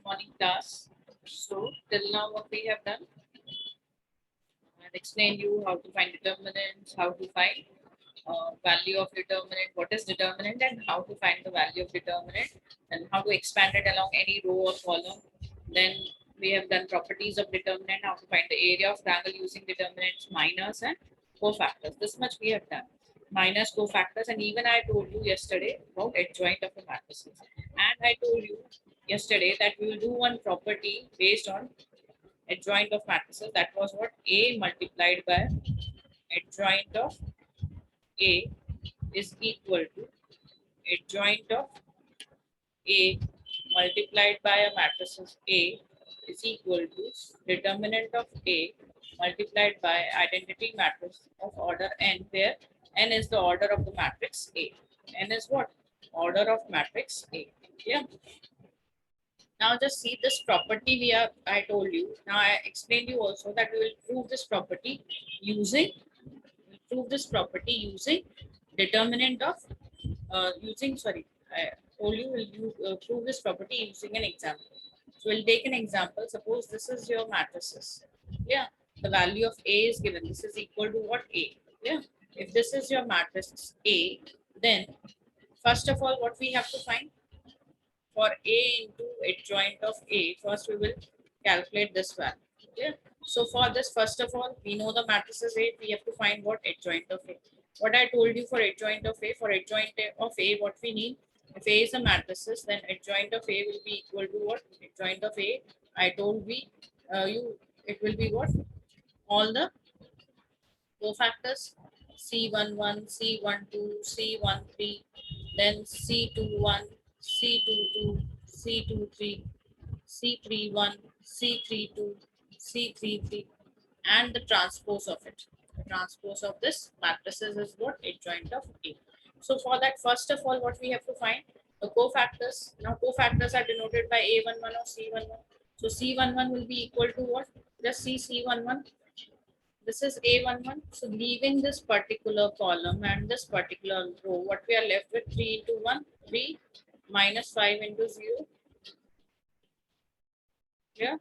morning class. So till now what we have done, I've explained you how to find determinants, how to find value of determinant, what is determinant and how to find the value of determinant and how to expand it along any row or column. Then we have done properties of determinant, how to find the area of triangle using determinants, minors and cofactors. This much we have done. Minus cofactors, and even I told you yesterday about adjoint of the matrices. And I told you yesterday that we will do one property based on adjoint of matrices. That was what? A multiplied by adjoint of A is equal to adjoint of A multiplied by a matrices A is equal to determinant of A multiplied by identity matrix of order n, where n is the order of the matrix A. N is what? Order of matrix A. Yeah. Now just see this property I told you. Now I explained you also that we will prove this property using determinant of I told you we'll prove this property using an example. So we'll take an example. Suppose this is your matrices. Yeah, the value of A is given. This is equal to what? A. Yeah, if this is your matrix A, then first of all, what we have to find for A into adjoint of A, first we will calculate this value. Yeah. So for this, first of all, we know the matrices A, we have to find what? Adjoint of A. What I told you for adjoint of A, what we need, if A is a matrices, then adjoint of A will be equal to what? Adjoint of A, I told it will be what? All the cofactors, C11, C12, C13, then C21, C22, C23, C31, C32, C33, and the transpose of it. The transpose of this matrices is what? Adjoint of A. So for that, first of all, what we have to find? The cofactors. Now cofactors are denoted by A11 or C11. So C11 will be equal to what? Just see C11. This is A11. So leaving this particular column and this particular row, what we are left with? 3 into 1, 3 minus 5 into 0. Yeah,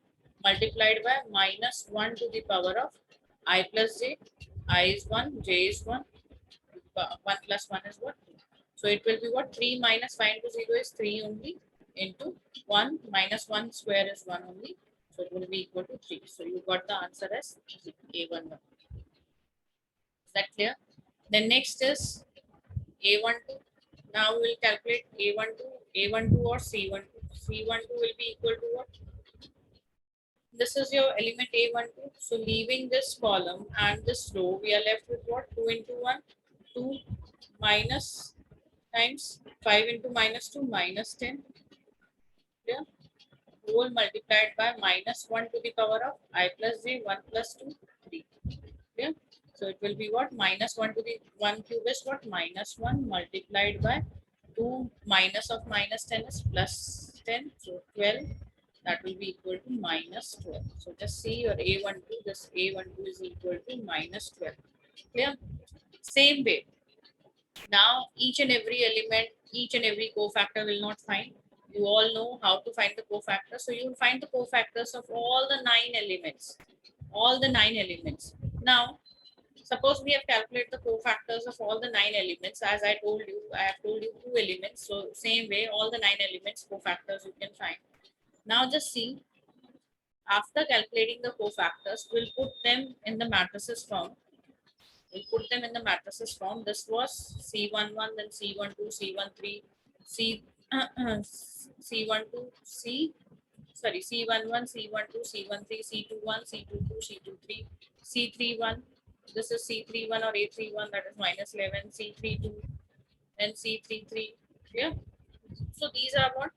multiplied by minus 1 to the power of I plus j. I is 1, j is 1. 1 plus 1 is what? So it will be what? 3 minus 5 into 0 is 3 only, into 1 minus 1 square is 1 only. So it will be equal to 3. So you got the answer as A11. Is that clear? Then next is A12. Now we will calculate A12 or C12. C12 will be equal to what? This is your element A12. So leaving this column and this row, we are left with what? 2 into 1, 2 minus times 5 into minus 2, minus 10. Yeah. Whole multiplied by minus 1 to the power of I plus j, 1 plus 2, 3. Yeah. So it will be what? Minus 1 to the 1 cube is what? Minus 1 multiplied by 2 minus of minus 10 is plus 10. So 12. That will be equal to minus 12. So just see your A12, this A12 is equal to minus 12. Clear? Same way. Now each and every element, each and every cofactor will not find. You all know how to find the cofactor. So you will find the cofactors of all the 9 elements. All the 9 elements. Now, suppose we have calculated the cofactors of all the 9 elements. As I told you, I have told you 2 elements. So same way, all the 9 elements cofactors you can find. Now just see, after calculating the cofactors, we'll put them in the matrices form. This was C11, then C12, C13, C12, C11, C12, C13, C21, C22, C23, C31. This is C31 or A31, that is minus 11, C32, then C33. Yeah. So these are what?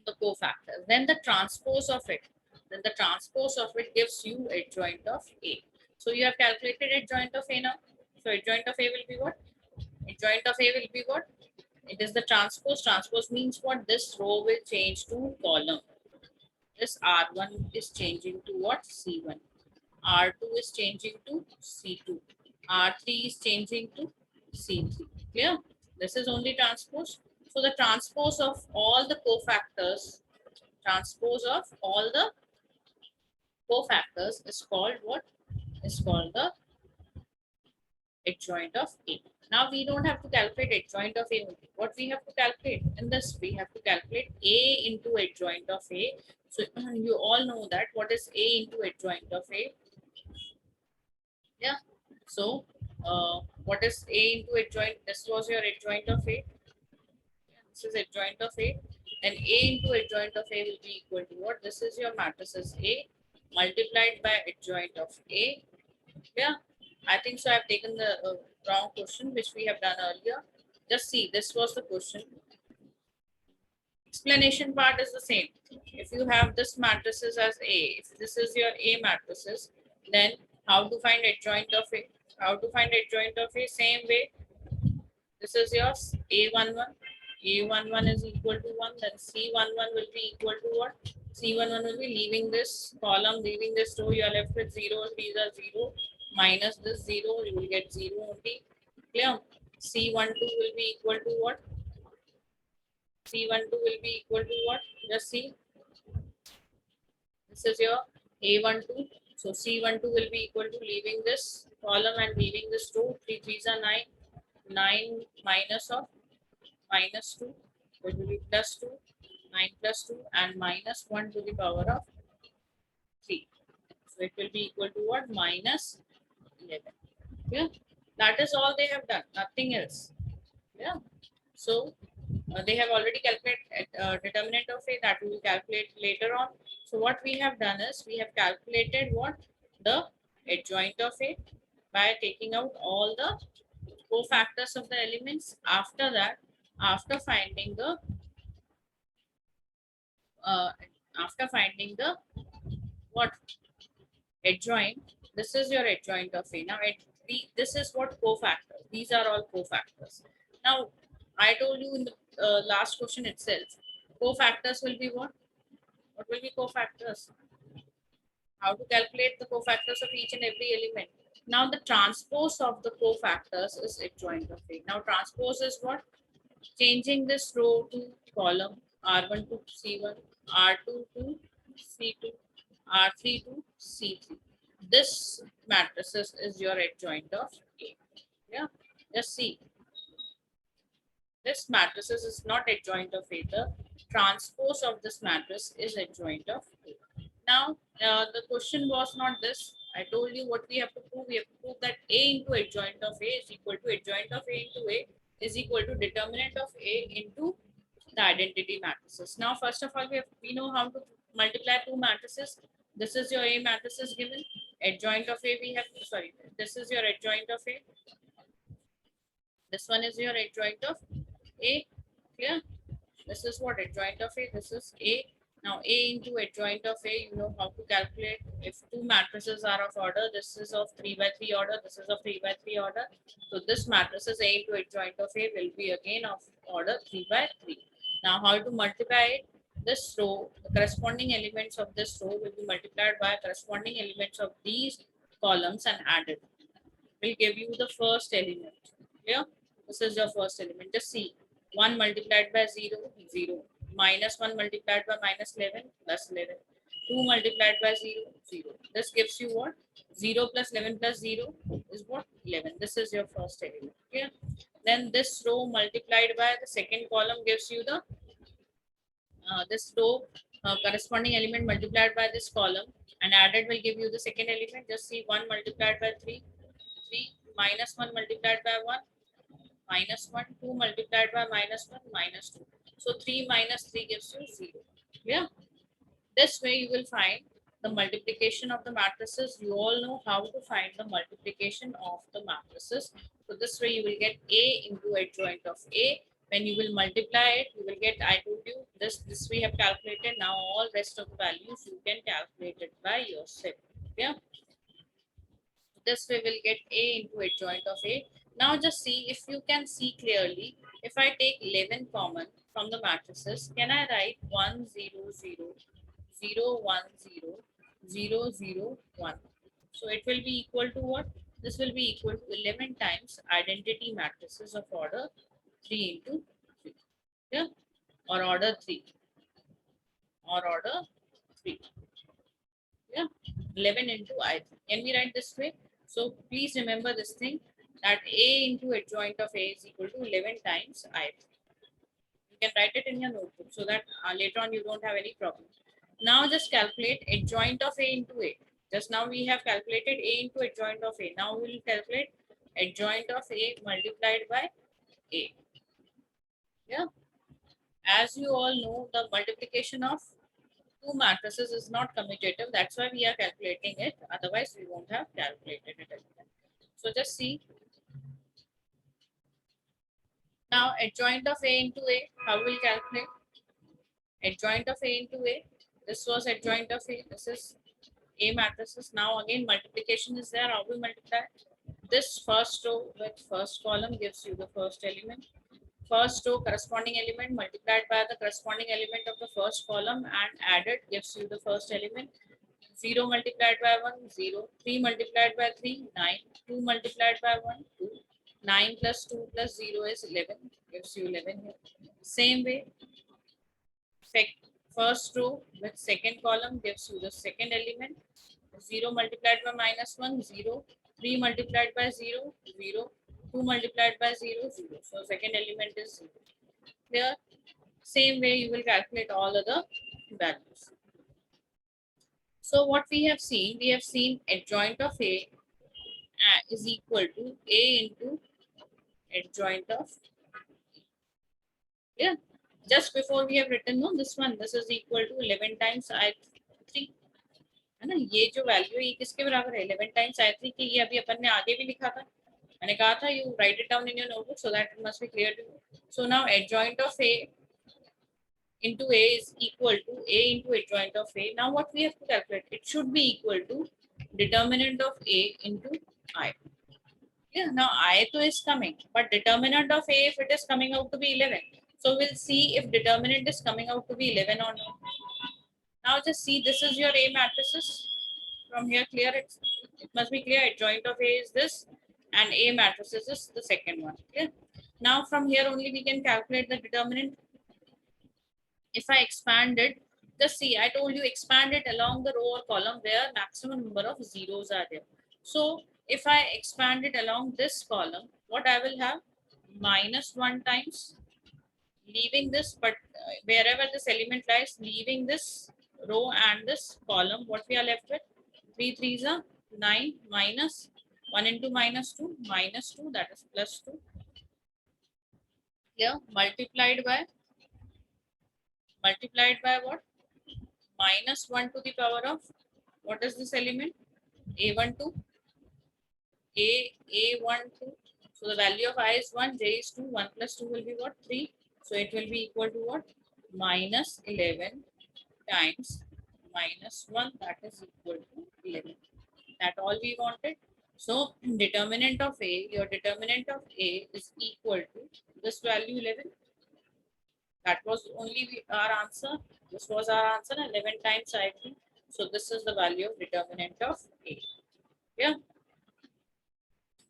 The cofactors. Then the transpose of it. Gives you adjoint of A. So you have calculated adjoint of A now. So adjoint of A will be what? It is the transpose. Transpose means what? This row will change to column. This R1 is changing to what? C1. R2 is changing to C2. R3 is changing to C3. Clear? This is only transpose. So the transpose of all the cofactors Transpose of all the cofactors is called what? Is called the adjoint of A. Now we don't have to calculate adjoint of A only. What we have to calculate in this, we have to calculate A into adjoint of A. So you all know that what is A into adjoint of A? Yeah. So what is A into adjoint? This was your adjoint of A. This is adjoint of A. Then A into adjoint of A will be equal to what? This is your matrices A multiplied by adjoint of A. Yeah, I think so. I've taken the wrong question which we have done earlier. Just see, this was the question. Explanation part is the same. If you have this matrices as A, if this is your A matrices, then how to find adjoint of A? How to find adjoint of A? Same way. This is your A11. A11 is equal to 1. Then C11 will be equal to what? C11 will be leaving this column, leaving this row. You are left with 0. These are 0. Minus this 0. You will get 0 only. Clear? C12 will be equal to what? C12 will be equal to what? Just see. This is your A12. So C12 will be equal to leaving this column and leaving this row. 3 3s are 9. 9 minus of minus 2, it will be plus 2, 9 plus 2 and minus 1 to the power of 3. So it will be equal to what? Minus 11. Yeah, that is all they have done, nothing else. Yeah, so they have already calculated determinant of A, that we will calculate later on. So what we have done is we have calculated what? The adjoint of A by taking out all the cofactors of the elements. After that, after finding the uh, after finding the what? Adjoint, this is your adjoint of A. Now this is what cofactors, these are all cofactors. Now I told you in the last question itself, cofactors will be what will be cofactors? How to calculate the cofactors of each and every element. Now the transpose of the cofactors is adjoint of A. Now transpose is what? Changing this row to column, R1 to C1, R2 to C2, R3 to C3. This matrices is your adjoint of A. Yeah, just see, this matrices is not adjoint of A. The transpose of this matrix is adjoint of A. Now, the question was not this. I told you what we have to prove. We have to prove that A into adjoint of A is equal to adjoint of A into A is equal to determinant of A into the identity matrices. Now, first of all, we know how to multiply two matrices. This is your A matrices given. Adjoint of A we have, sorry, this is your adjoint of A. This one is your adjoint of A. Clear? This is what adjoint of A. This is A. Now A into adjoint of A, you know how to calculate. If two matrices are of order, this is of 3 by 3 order, this is of 3 by 3 order. So this matrices A into adjoint of A will be again of order 3 by 3. Now how to multiply it? This row, the corresponding elements of this row will be multiplied by corresponding elements of these columns and added. Will give you the first element. Clear? This is your first element. Just see. 1 multiplied by 0, 0. Minus 1 multiplied by minus 11, plus 11. 2 multiplied by 0, 0. This gives you what? 0 plus 11 plus 0 is what? 11. This is your first element. Okay? Then this row multiplied by the second column gives you the this row corresponding element multiplied by this column and added will give you the second element. Just see 1 multiplied by 3, 3 minus 1 multiplied by 1, minus 1, 2 multiplied by minus 1, minus 2. So 3 minus 3 gives you 0. Yeah. This way you will find the multiplication of the matrices. You all know how to find the multiplication of the matrices. So this way you will get A into adjoint of A. When you will multiply it, you will get, I told you, this we have calculated. Now all rest of the values you can calculate it by yourself. Yeah. This way we'll get A into adjoint of A. Now just see, if you can see clearly, if I take 11 common from the matrices, can I write 1 0 0 0 1 0 0 0 1? So it will be equal to what? This will be equal to 11 times identity matrices of order 3 into 3. Yeah, or order 3. or order 3. Yeah, 11 into I3. Can we write this way? So please remember this thing, that A into adjoint of A is equal to 11 times I3. You can write it in your notebook so that later on you don't have any problem. Now just calculate adjoint of A into A. Just now we have calculated A into adjoint of A. Now we will calculate adjoint of A multiplied by A. Yeah. As you all know, the multiplication of two matrices is not commutative. That's why we are calculating it. Otherwise, we won't have calculated it again. So just see. Now adjoint of A into A, how we'll calculate? Adjoint of A into A. This was adjoint of A. This is A matrices. Now again multiplication is there. How we multiply? This first row with first column gives you the first element. First row corresponding element multiplied by the corresponding element of the first column and added gives you the first element. 0 multiplied by 1, 0. 3 multiplied by 3, 9. 2 multiplied by 1, 2. 9 plus 2 plus 0 is 11. Gives you 11 here. Same way, first row with second column gives you the second element. 0 multiplied by minus 1, 0. 3 multiplied by 0, 0. 2 multiplied by 0, 0. So second element is 0. Here, same way you will calculate all other values. So what we have seen adjoint of A is equal to A into adjoint of, yeah, just before we have written no this one, this is equal to 11 times I3 है ना. ये जो value है ये किसके बराबर है? 11 times I3 की. ये अभी अपन ने आगे भी लिखा था. मैंने कहा था you write it down in your notebook so that it must be clear to you. So now adjoint of A into A is equal to A into adjoint of A. Now what we have to calculate? It should be equal to determinant of A into I. Yeah, now I to is coming, but determinant of A, if it is coming out to be 11. So we'll see if determinant is coming out to be 11 or not. Now just see, this is your A matrices. From here, clear it must be clear. Adjoint of A is this, and A matrices is the second one. Clear? Now from here only we can calculate the determinant. If I expand it, just see, I told you expand it along the row or column where maximum number of zeros are there. So if I expand it along this column, what I will have? Minus 1 times, leaving this, but wherever this element lies, leaving this row and this column, what we are left with? 3 3s are 9 minus 1 into minus 2, minus 2, that is plus 2. Here, multiplied by what? Minus 1 to the power of, what is this element? A12, A12. So the value of I is 1, J is 2, 1 plus 2 will be what? 3. So it will be equal to what? Minus 11 times minus 1, that is equal to 11. That all we wanted. So determinant of A, your determinant of A is equal to this value 11. That was only our answer. This was our answer, 11 times I3. So this is the value of determinant of A. Yeah.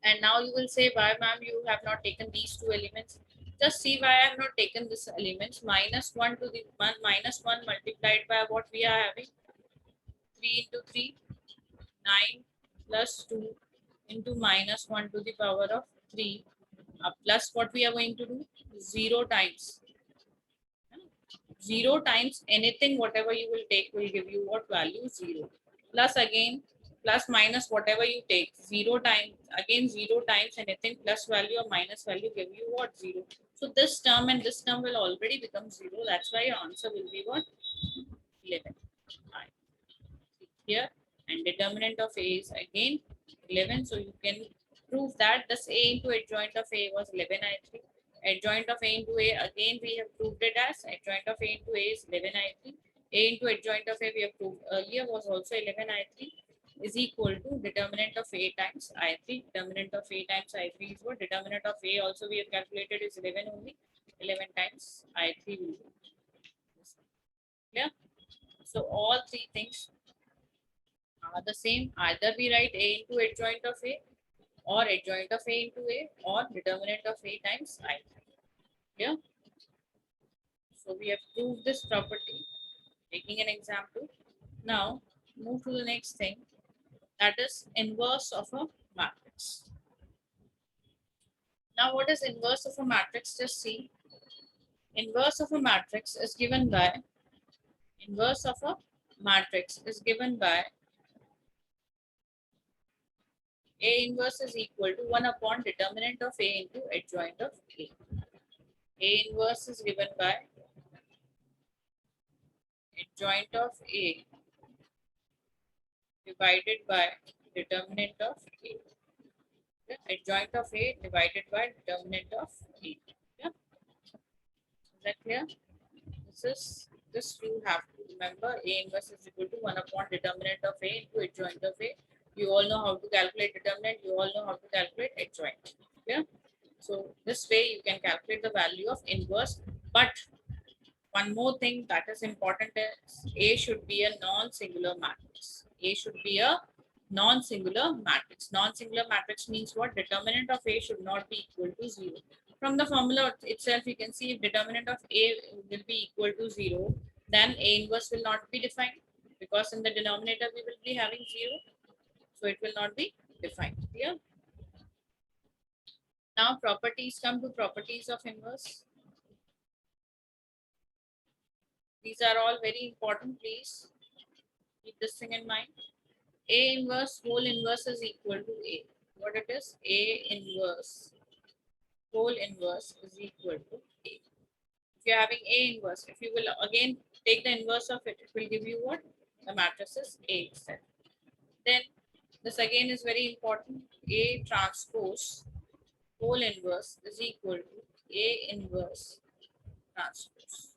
And now you will say, why ma'am you have not taken these two elements? Just see why I have not taken these elements. Minus 1 to the 1, minus 1 multiplied by what we are having? 3 into 3, 9 plus 2 into minus 1 to the power of 3 plus what we are going to do? 0 times. 0 times anything, whatever you will take will give you what value? 0. Plus again, plus minus whatever you take, 0 times, again 0 times anything, plus value or minus value give you what? 0. So this term and this term will already become 0. That's why your answer will be what? 11. Here, and determinant of A is again 11. So you can prove that this A into adjoint of A was 11 I3. Adjoint of A into A, again we have proved it as adjoint of A into A is 11 I3. A into adjoint of A we have proved earlier was also 11 I3 is equal to determinant of A times I3. Determinant of A times I3 is what? Determinant of A also we have calculated is 11 only. 11 times I3 will be. Yeah. So all three things are the same. Either we write A into adjoint of A, or adjoint of A into A, or determinant of A times I3. Yeah. So we have proved this property. Taking an example. Now move to the next thing, that is inverse of a matrix. Now what is inverse of a matrix? Just see. Inverse of a matrix is given by inverse of a matrix is given by A inverse is equal to 1 upon determinant of A into adjoint of A. A inverse is given by adjoint of A divided by determinant of A. Yeah? Adjoint of A divided by determinant of A. Yeah? Is that clear? This you have to remember. A inverse is equal to 1 upon determinant of A into adjoint of A. You all know how to calculate determinant. You all know how to calculate adjoint. Yeah. So this way you can calculate the value of inverse. But one more thing that is important is A should be a non-singular matrix. A should be a non-singular matrix. Non-singular matrix means what? Determinant of A should not be equal to 0. From the formula itself, you can see if determinant of A will be equal to 0, then A inverse will not be defined, because in the denominator we will be having 0. So it will not be defined. Clear? Now properties, come to properties of inverse. These are all very important. Please keep this thing in mind. A inverse whole inverse is equal to A. What it is? A inverse whole inverse is equal to A. If you're having A inverse, if you will again take the inverse of it, it will give you what? The matrix is A itself. Then this again is very important. A transpose whole inverse is equal to A inverse transpose.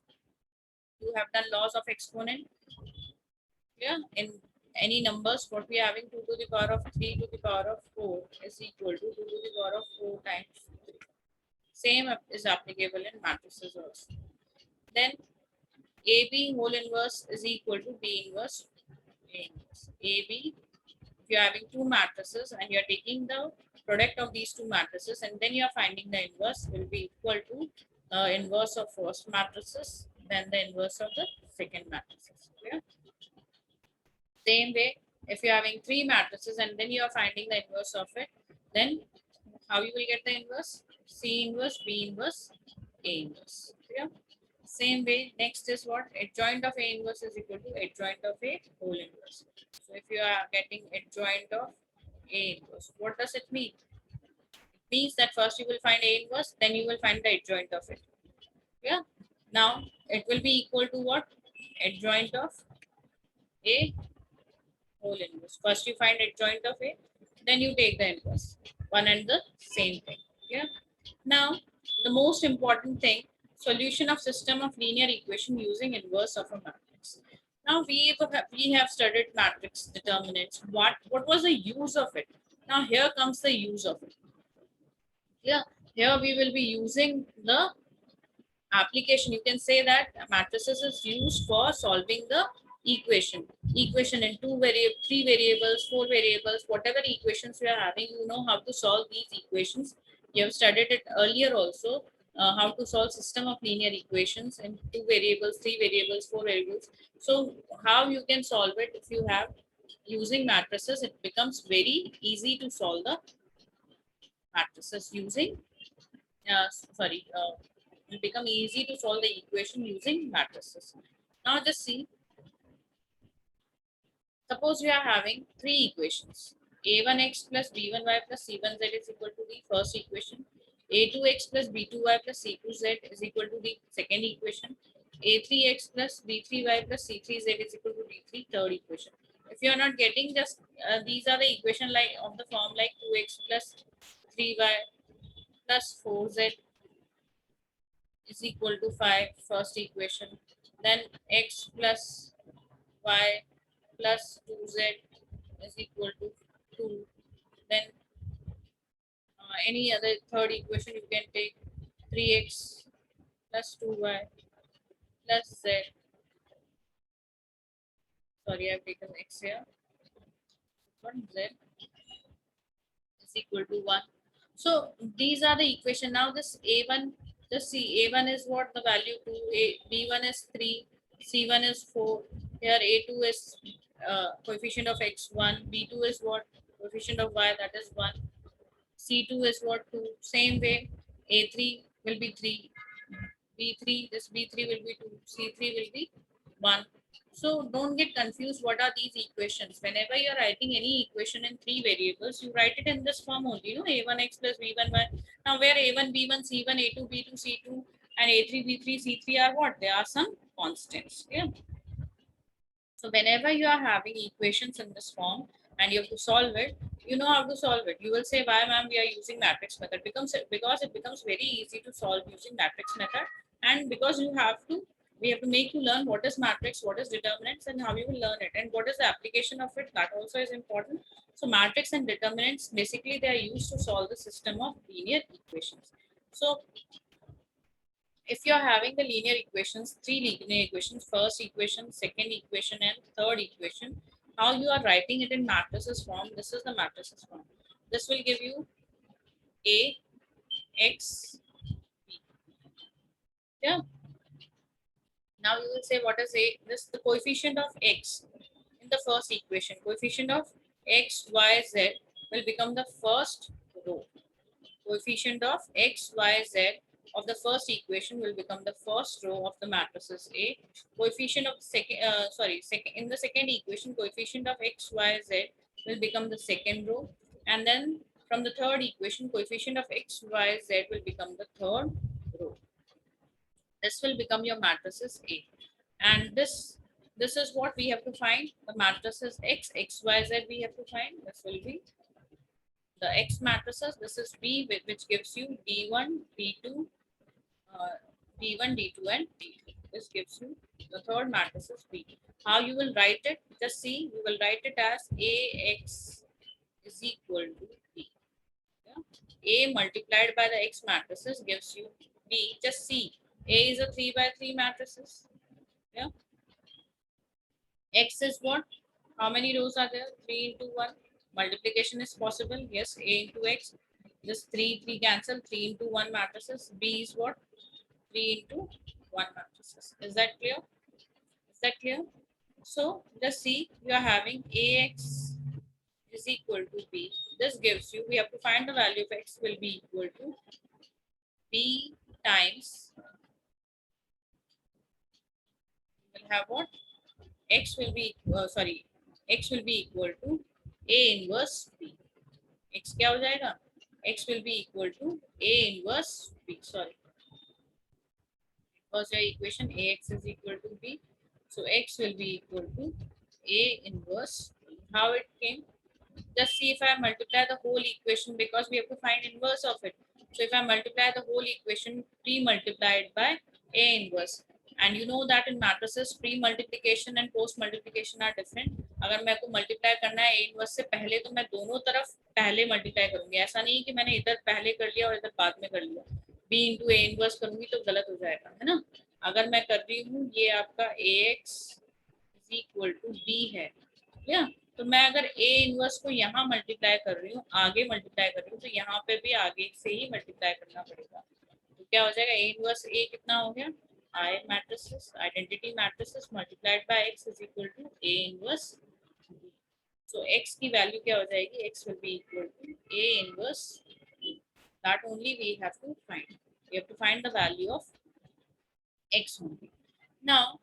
You have done laws of exponent. Yeah, in any numbers, what we are having 2 to the power of 3 to the power of 4 is equal to 2 to the power of 4 times 3. Same is applicable in matrices also. Then AB whole inverse is equal to B inverse A inverse. AB, if you are having two matrices and you are taking the product of these two matrices and then you are finding the inverse, will be equal to inverse of first matrices, then the inverse of the second matrices. Yeah? Same way, if you're having three matrices and then you are finding the inverse of it, then how you will get the inverse? C inverse, B inverse, A inverse. Yeah. Same way, next is what? Adjoint of A inverse is equal to adjoint of A whole inverse. So if you are getting adjoint of A inverse, what does it mean? It means that first you will find A inverse, then you will find the adjoint of it. Yeah. Now it will be equal to what? Adjoint of A whole inverse. First you find adjoint of A, then you take the inverse. One and the same thing. Yeah. Now the most important thing, solution of system of linear equation using inverse of a matrix. Now we have studied matrix determinants. What was the use of it? Now here comes the use of it. Yeah. Here we will be using the application. You can say that matrices is used for solving the equation in three variables, four variables, whatever equations you are having, you know how to solve these equations. You have studied it earlier also, how to solve system of linear equations in two variables, three variables, four variables. So how you can solve it? If you have using matrices, it becomes very easy to solve the matrices using sorry, it become easy to solve the equation using matrices. Now just see, suppose we are having three equations. A1x plus b1y plus c1z is equal to the first equation. A2x plus b2y plus c2z is equal to the second equation. A3x plus b3y plus c3z is equal to d3 third equation. If you are not getting, just these are the equation like of the form like 2x plus 3y plus 4z is equal to 5, first equation. Then x plus y plus 2z is equal to 2. Then any other third equation you can take, 3x plus 2y plus z. Sorry, I've taken x here. Z is equal to 1. So these are the equation. Now this a1, just see, a1 is what the value 2, b1 is 3, C1 is 4. Here A2 is coefficient of x1. B2 is what? Coefficient of y, that is 1. C2 is what? 2. Same way, A3 will be 3. B3, this B3 will be 2. C3 will be 1. So don't get confused. What are these equations? Whenever you're writing any equation in 3 variables, you write it in this form only, A1x plus B1y. Now where A1, B1, C1, A2, B2, C2, and A3, B3, C3 are what? They are some constants. Yeah. So whenever you are having equations in this form and you have to solve it, you know how to solve it. You will say, why ma'am we are using matrix method? Because it becomes very easy to solve using matrix method, and because we have to make you learn what is matrix, what is determinants, and how you will learn it, and what is the application of it. That also is important. So matrix and determinants, basically they are used to solve the system of linear equations. So if you're having the linear equations, 3 linear equations, first equation, second equation, and third equation, how you are writing it in matrices form, this is the matrices form. This will give you A, X, B. Yeah. Now you will say, what is A? This the coefficient of X in the first equation. Coefficient of X, Y, Z will become the first row. Coefficient of x, y, z of the first equation will become the first row of the matrices A. Coefficient of second in the second equation, coefficient of x, y, z will become the second row, and then from the third equation, coefficient of x, y, z will become the third row. This will become your matrices A, and this is what we have to find. The matrices X, X, Y, Z we have to find. This will be the X matrices. This is B, which gives you D1, D2, D1, D2, and D3. This gives you the third matrix is B. How you will write it? Just see, you will write it as AX is equal to B. Yeah? A multiplied by the X matrices gives you B. Just see, A is a 3 by 3 matrices. Yeah. X is what? How many rows are there? 3 into 1. Multiplication is possible. Yes, A into X. This 3 cancel. 3 into 1 matrices. B is what? 3 into 1 matrices. Is that clear? Is that clear? So just see, you are having Ax is equal to B. This gives you, we have to find the value of X will be equal to B times, we will have what? X will be, X will be equal to A inverse B. X क्या हो जाएगा? X will be equal to A inverse B. Sorry. Was your equation Ax is equal to B. So X will be equal to A inverse B. How it came? Just see if I multiply the whole equation, because we have to find inverse of it. So if I multiply the whole equation, pre-multiplied by A inverse. And you know that in matrices, pre-multiplication and post-multiplication are different. अगर मैं को multiply करना है A inverse से पहले, तो मैं दोनों तरफ पहले multiply करूंगी. ऐसा नहीं कि मैंने इधर पहले कर लिया और इधर बाद में कर लिया. B into A inverse करूंगी तो गलत हो जाएगा, है ना? अगर मैं कर रही हूँ ये आपका AX is equal to B है, या तो मैं अगर A इनवर्स को यहाँ मल्टीप्लाई कर रही हूँ, आगे मल्टीप्लाई कर रही हूँ, तो यहाँ पे भी आगे से ही मल्टीप्लाई करना पड़ेगा. तो क्या हो जाएगा? A इनवर्स A कितना हो गया? I matrices, identity matrices multiplied by X is equal to A inverse B. So X की वैल्यू क्या हो जाएगी? X will be equal to A inverse B. That only we have to find. We have to find the value of X only. Now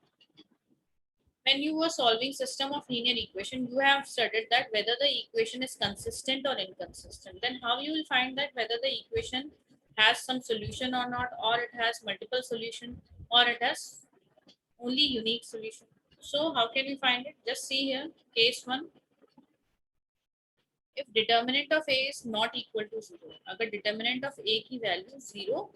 when you were solving system of linear equation, you have studied that whether the equation is consistent or inconsistent. Then how you will find that whether the equation has some solution or not, or it has multiple solution, or it has only unique solution. So how can we find it? Just see here, case 1. If determinant of A is not equal to 0, अगर determinant of A की value 0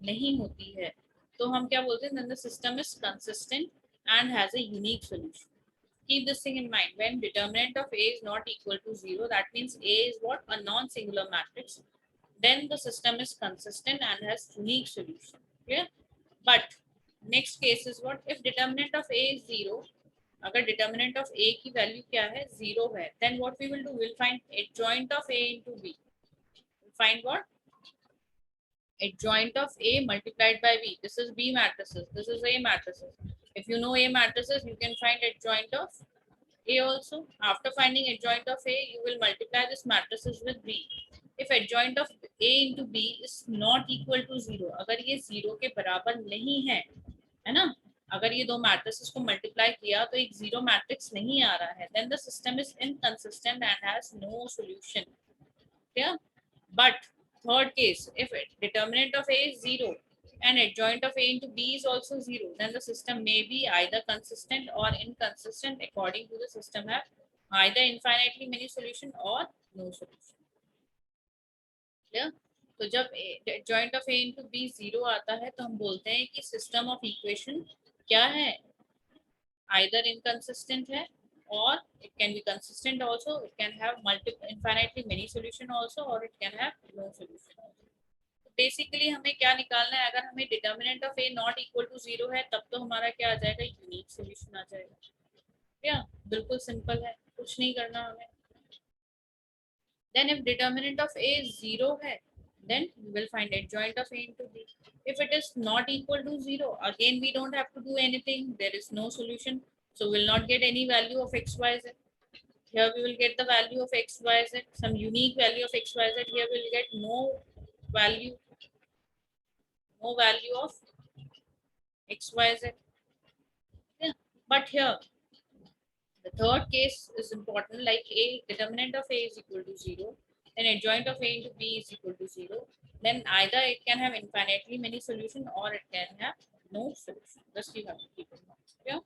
नहीं होती है, तो हम क्या बोलते हैं? Then the system is consistent and has a unique solution. Keep this thing in mind. When determinant of A is not equal to 0, that means A is what? A non-singular matrix. Then the system is consistent and has unique solution. Clear? But next case is what? If determinant of A is 0, अगर determinant of A की value क्या है? 0 है. Then what we will do? We'll find adjoint of A into B. We'll find what? Adjoint of A multiplied by B. This is B matrices. This is A matrices. If you know A matrices, you can find adjoint of A also. After finding adjoint of A, you will multiply this matrices with B. If adjoint of A into B is not equal to 0, अगर ये 0 के बराबर नहीं है ना, अगर ये दो मैट्रिसेस को मल्टीप्लाई किया तो एक जीरो मैट्रिक्स नहीं आ रहा है, then the system is inconsistent and has no solution. Yeah, but third case, if determinant of A is 0 and adjoint of A into B is also 0, then the system may be either consistent or inconsistent according to the system have either infinitely many solution or no solution. Clear? तो जब adjoint of A into B 0 आता है तो हम बोलते हैं कि system of equation क्या है, either inconsistent है, or it can be consistent also, it can have multiple infinitely many solution also, or it can have no solution also. Basically हमें क्या निकालना है, अगर हमें determinant of A not equal to 0 है तब तो हमारा क्या आ जाएगा, यूनिक सॉल्यूशन आ जाएगा. क्या, बिल्कुल सिंपल है, कुछ नहीं करना हमें. देन इफ डिटर्मिनेंट ऑफ ए 0 है, then we will find adjoint of A into B. If it is not equal to 0, again we don't have to do anything, there is no solution, so we'll not get any value of x, y, z. Here we will get the value of x, y, z, some unique value of x, y, z. Here we will get value no value of x, y, z. Yeah. But here the third case is important, like A, determinant of A is equal to 0, then adjoint of A into B is equal to 0, then either it can have infinitely many solution or it can have no solution. Just you have to keep in mind. Yeah.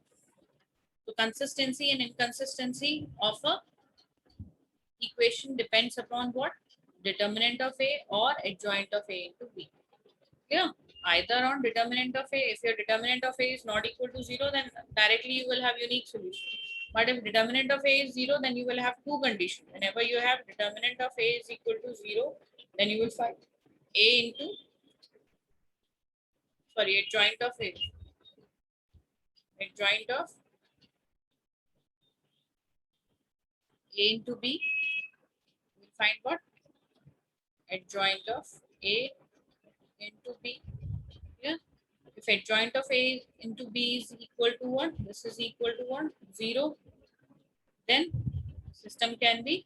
So consistency and inconsistency of a equation depends upon what? Determinant of A or adjoint of A into B. Yeah. Either on determinant of A, if your determinant of A is not equal to 0, then directly you will have unique solution. But if determinant of A is 0, then you will have two conditions. Whenever you have determinant of A is equal to 0, then you will find A into, sorry, adjoint of A. Adjoint of A into B, you will find what? Adjoint of A into B. Yeah. If adjoint of A into B is equal to 1, this is equal to 1, 0, then system can be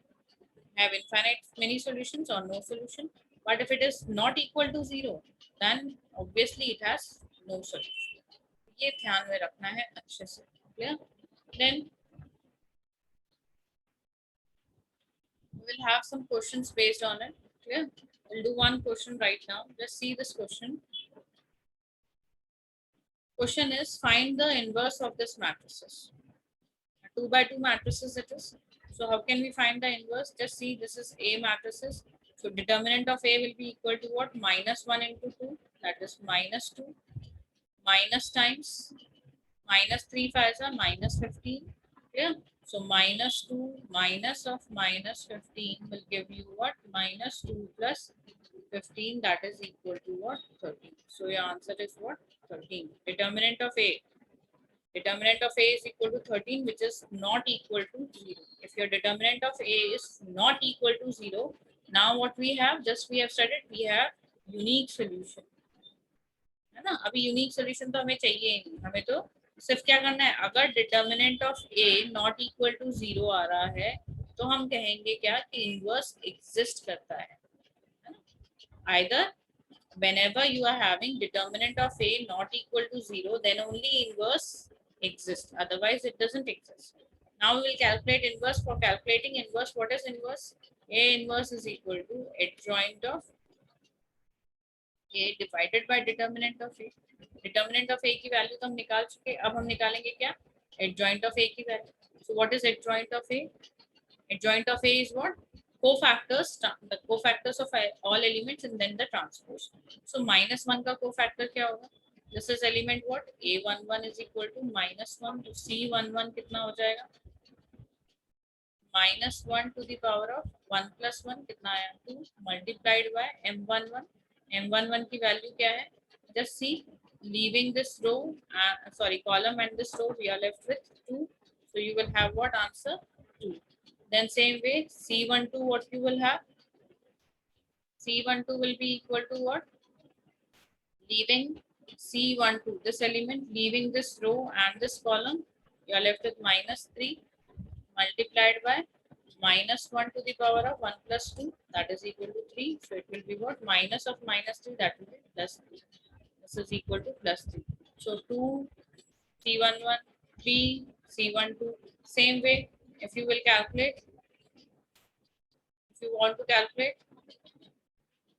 have infinite many solutions or no solution. But if it is not equal to 0, then obviously it has no solution. ये ध्यान में रखना है अच्छे से. Clear? Then we will have some questions based on it. Clear? We'll do one question right now. Just see this question. Question is, find the inverse of this matrices. 2 by 2 matrices it is. So how can we find the inverse? Just see, this is A matrices. So determinant of A will be equal to what? Minus 1 into 2. That is minus 2. Minus times minus 3 5 are minus 15. Yeah. So minus 2 minus of minus 15 will give you what? Minus 2 plus 15, that is equal to what? 13. So your answer is what? 13. Determinant of A. Determinant of A is equal to 13, which is not equal to 0. If your determinant of A is not equal to 0, now what we have, just we have studied, we have unique solution. है ना, अभी unique solution तो हमें चाहिए नहीं, हमें तो सिर्फ क्या करना है, अगर determinant of A not equal to 0 आ रहा है तो हम कहेंगे क्या कि इनवर्स एग्जिस्ट करता है ना. Either whenever you are having determinant of A not equal to 0, then only inverse exists, otherwise it doesn't exist. Now we will calculate inverse. For calculating inverse, what is inverse? A inverse is equal to adjoint of A divided by determinant of A. Determinant of A की value तो हम निकाल चुके, अब हम निकालेंगे क्या? Adjoint of A की value. So what is adjoint of A? Adjoint of A is what? Cofactors, the cofactors of all elements and then the transpose. So minus 1 का cofactor क्या होगा? This is element what? A11 is equal to minus 1. तो C11 कितना हो जाएगा? Minus 1 to the power of 1 plus 1 कितना आया? 2 multiplied by M11. M11 की वैल्यू क्या है? Just see, leaving this row, column and this row, we are left with 2. So you will have what answer? 2. Then same way, C12 what you will have? C12 will be equal to what? Leaving C12, this element, leaving this row and this column, you are left with -3 multiplied by -1 to the power of 1 plus 2, that is equal to 3. So it will be what? Minus of -3, that will be plus 3. This is equal to plus 3. So 2 C11, 3 C12. Same way, if you will calculate, if you want to calculate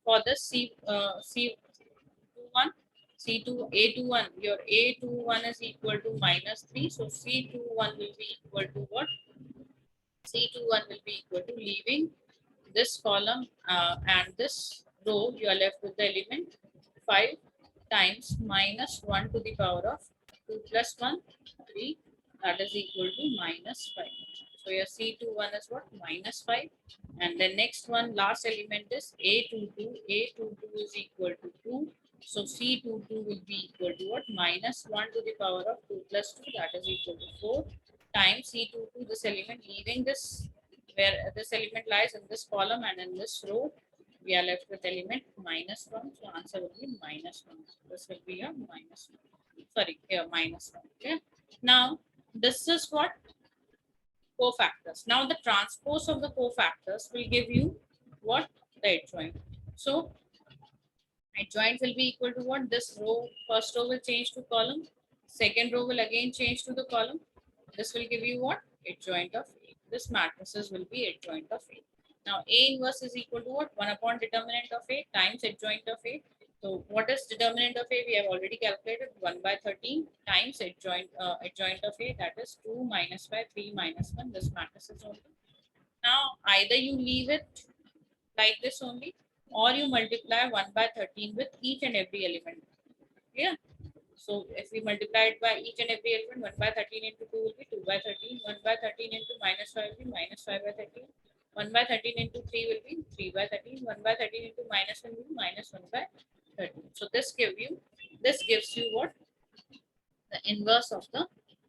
for the C21, C2, A21, your A21 is equal to -3. So C21 will be equal to what? C21 will be equal to, leaving this column and this row, you are left with the element 5 times -1 to the power of 2 plus 1, 3, that is equal to -5. So your C21 is what? -5. And the next one, last element is A22. A22 is equal to 2. So C22 will be equal to what? -1 to the power of 2 plus 2, that is equal to 4 times C22, this element, leaving this where this element lies in this column and in this row, we are left with element -1. So answer will be -1. This will be a -1. Sorry, here -1. Okay. Now this is what? Cofactors. Now the transpose of the cofactors will give you what? The adjoint. So adjoint will be equal to what? This row, first row will change to column. Second row will again change to the column. This will give you what? Adjoint of A. This matrices will be adjoint of A. Now A inverse is equal to what? 1 upon determinant of A times adjoint of A. So what is determinant of A? We have already calculated, 1 by 13 times adjoint of A, that is 2 minus 5, 3 minus 1. This matrix is only. Now either you leave it like this only, or you multiply 1 by 13 with each and every element. Yeah. So if we multiply it by each and every element, 1 by 13 into 2 will be 2 by 13. 1 by 13 into -5 will be -5 by 13. 1 by 13 into 3 will be 3 by 13. 1 by 13 into -1 will be -1 by 13. So this gives you what? The inverse of the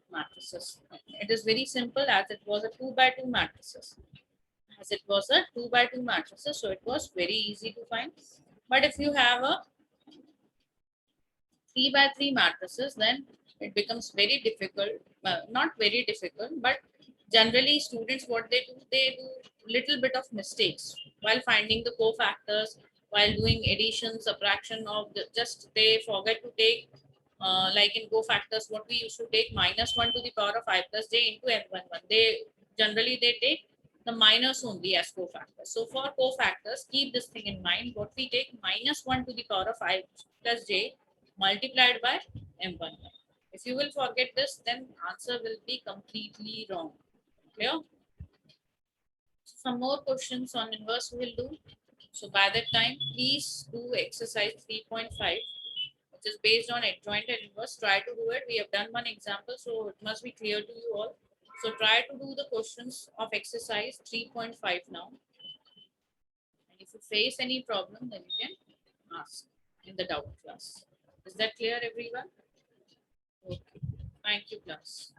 matrices. It is very simple, as it was a 2 by 2 matrices. As it was a 2 by 2 matrices, so it was very easy to find. But if you have a 3 by 3 matrices, then it becomes very difficult. Not very difficult, but generally students, what they do little bit of mistakes while finding the cofactors, while doing addition, subtraction of the, just they forget to take like in cofactors, what we used to take -1 to the power of I plus j into m11. They generally they take the minus only as cofactors. So for cofactors, keep this thing in mind. What we take, -1 to the power of I plus j multiplied by m1. If you will forget this, then answer will be completely wrong. Clear? Some more questions on inverse we will do. So by that time, please do exercise 3.5, which is based on adjoint and inverse. Try to do it. We have done one example, so it must be clear to you all. So try to do the questions of exercise 3.5 now. And if you face any problem, then you can ask in the doubt class. Is that clear, everyone? Okay. Thank you, class.